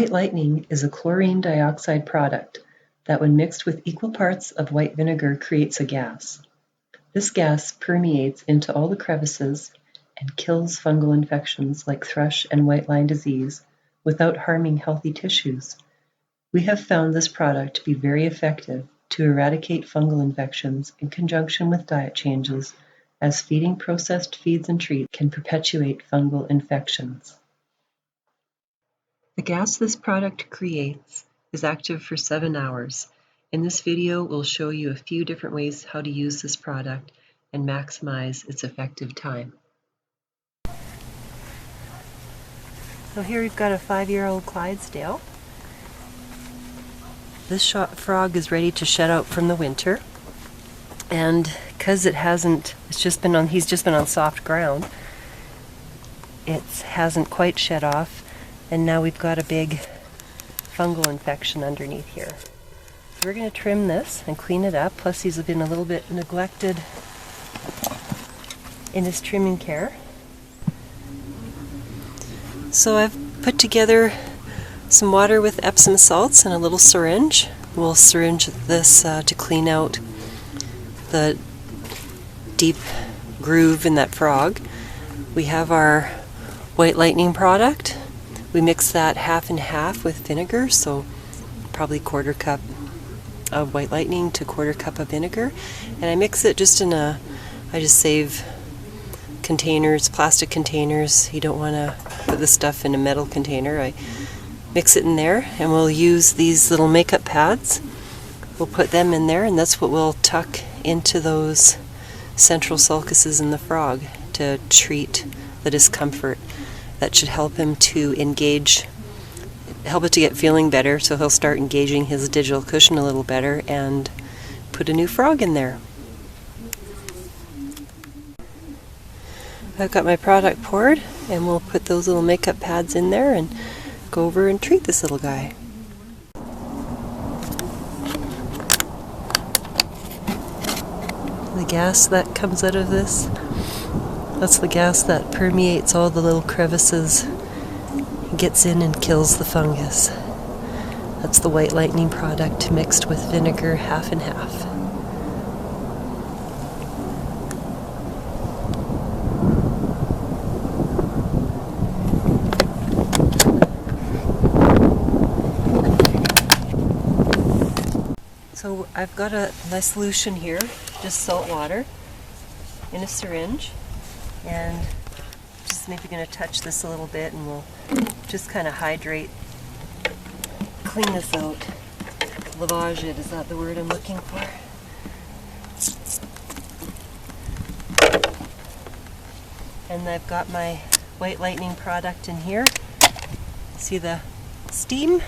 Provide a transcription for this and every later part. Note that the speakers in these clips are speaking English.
White Lightning is a chlorine dioxide product that when mixed with equal parts of white vinegar creates a gas. This gas permeates into all the crevices and kills fungal infections like thrush and white line disease without harming healthy tissues. We have found this product to be very effective to eradicate fungal infections in conjunction with diet changes, as feeding processed feeds and treats can perpetuate fungal infections. The gas this product creates is active for 7 hours. In this video, we'll show you a few different ways how to use this product and maximize its effective time. So here we've got a 5-year-old Clydesdale. This frog is ready to shed out from the winter, and because he's just been on soft ground, it hasn't quite shed off, and now we've got a big fungal infection underneath here. So we're going to trim this and clean it up, plus he's been a little bit neglected in his trimming care. So I've put together some water with Epsom salts and a little syringe. We'll syringe this to clean out the deep groove in that frog. We have our White Lightning product. We mix that half and half with vinegar, so probably 1/4 cup of White Lightning to 1/4 cup of vinegar. And I mix it just I just save containers, plastic containers. You don't want to put this stuff in a metal container. I mix it in there, and we'll use these little makeup pads. We'll put them in there, and that's what we'll tuck into those central sulcuses in the frog to treat the discomfort. That should help him to engage, help it to get feeling better, so he'll start engaging his digital cushion a little better and put a new frog in there. I've got my product poured, and we'll put those little makeup pads in there and go over and treat this little guy. The gas that comes out of this, that's the gas that permeates all the little crevices, gets in and kills the fungus. That's the White Lightning product mixed with vinegar half and half. So I've got my solution here, just salt water in a syringe, and just maybe going to touch this a little bit, and we'll just kind of hydrate, clean this out. Lavage it, is that the word I'm looking for? And I've got my White Lightning product in here. See the steam?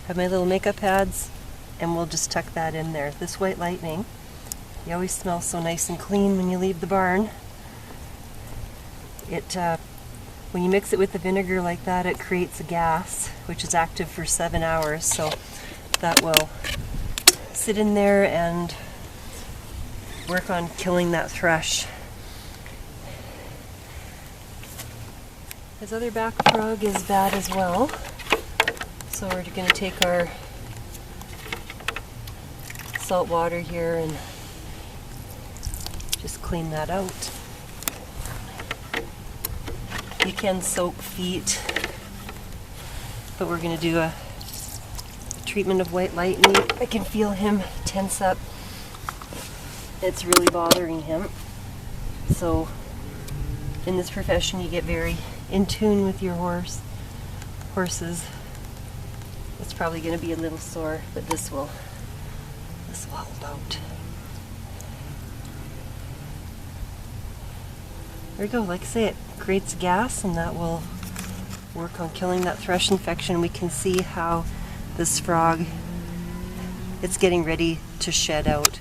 Have my little makeup pads, and we'll just tuck that in there. This White Lightning, you always smell so nice and clean when you leave the barn. When you mix it with the vinegar like that, it creates a gas, which is active for 7 hours, so that will sit in there and work on killing that thrush. His other back frog is bad as well, so we're going to take our salt water here and just clean that out. You can soak feet, but we're going to do a treatment of White Lightning. I can feel him tense up. It's really bothering him. So in this profession you get very in tune with your horses. It's probably going to be a little sore, but this will hold out. There we go. Like I say, it creates gas, and that will work on killing that thrush infection. We can see how this frog, it's getting ready to shed out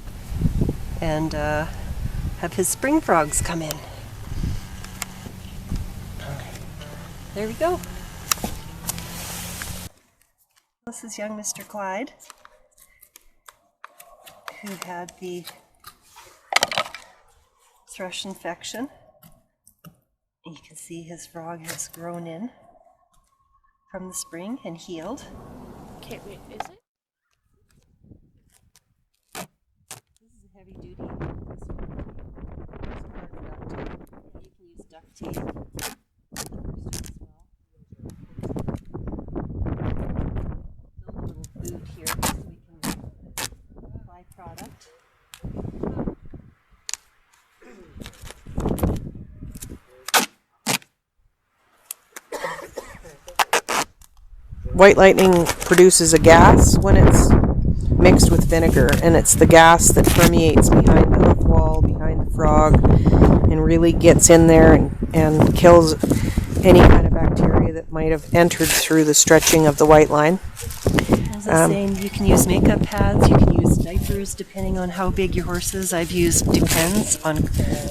and have his spring frogs come in. There we go. This is young Mr. Clyde, who had the thrush infection. You can see his frog has grown in from the spring and healed. Okay, wait, is it? This is a heavy duty. You can use duct tape. Build a little boot here so we can apply product. White Lightning produces a gas when it's mixed with vinegar, and it's the gas that permeates behind the hoof wall, behind the frog, and really gets in there and kills any kind of bacteria that might have entered through the stretching of the white line. As I was saying, you can use makeup pads, you can use diapers depending on how big your horse is. I've used Depends on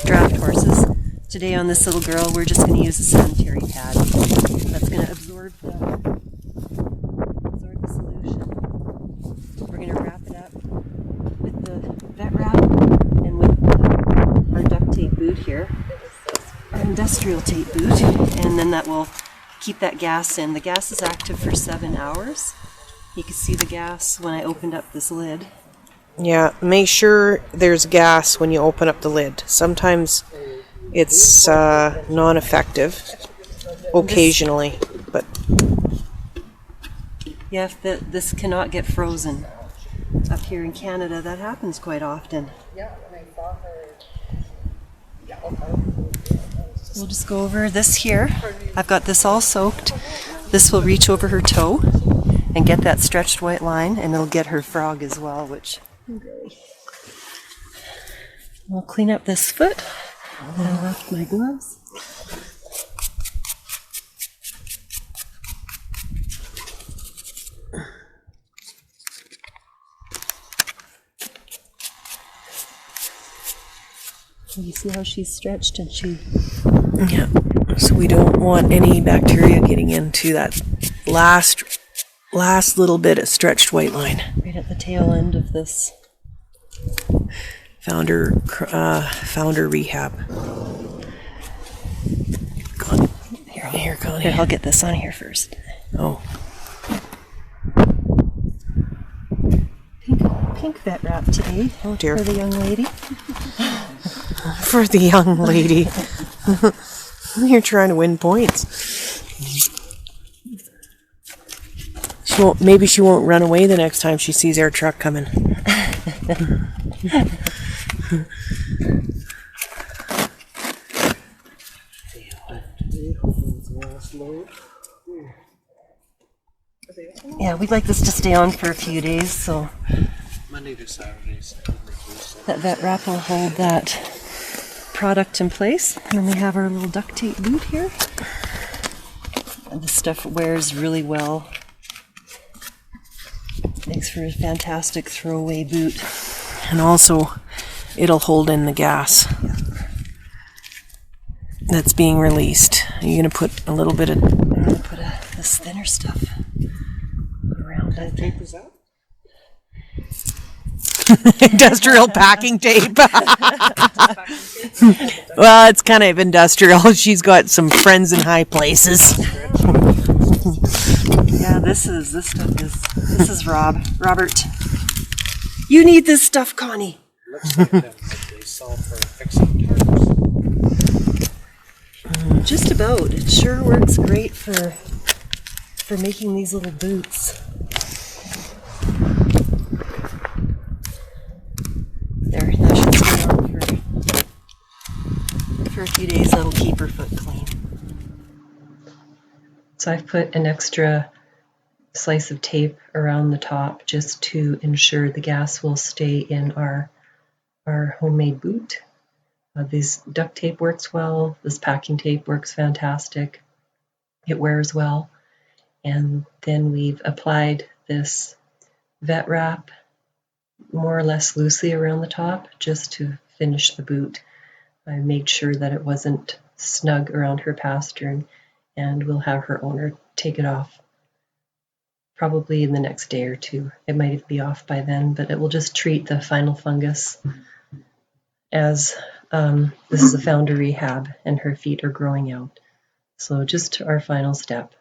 draft horses. Today on this little girl, we're just going to use a sanitary pad. That's going to absorb the solution. We're going to wrap it up with the vet wrap and with our duct tape boot here, our industrial tape boot, and then that will keep that gas in. The gas is active for 7 hours. You can see the gas when I opened up this lid. Yeah, make sure there's gas when you open up the lid. Sometimes it's non-effective, occasionally, but yeah, if this cannot get frozen. Up here in Canada, that happens quite often. We'll just go over this here. I've got this all soaked. This will reach over her toe and get that stretched white line, and it'll get her frog as well, which I'll clean up this foot. I left my gloves. You see how she's stretched and she... yeah. So we don't want any bacteria getting into that last little bit of stretched white line. Right at the tail end of this. Founder rehab. Here, Connie. Here, I'll get this on here first. Oh. Pink vet wrap today. Oh dear. For the young lady. For the young lady. You're trying to win points. Maybe she won't run away the next time she sees our truck coming. Yeah, we'd like this to stay on for a few days, so Monday to Saturdays. that vet wrap will hold that product in place. And then we have our little duct tape boot here. And this stuff wears really well. Makes for a fantastic throwaway boot. And also, it'll hold in the gas that's being released. You're going to put a little bit of... I'm going to put this thinner stuff around it. Tape is out? Industrial packing tape. Well, it's kind of industrial. She's got some friends in high places. Yeah, this is Robert. You need this stuff, Connie. Looks like them that they sell for fixing tires. Just about. It sure works great for making these little boots. There, that should stay on for a few days. That'll keep her foot clean. So I've put an extra slice of tape around the top just to ensure the gas will stay in our homemade boot. This duct tape works well. This packing tape works fantastic. It wears well. And then we've applied this vet wrap more or less loosely around the top just to finish the boot. I made sure that it wasn't snug around her pastern, and we'll have her owner take it off probably in the next day or two. It might be off by then, but it will just treat the final fungus as this is a founder rehab and her feet are growing out. So just our final step.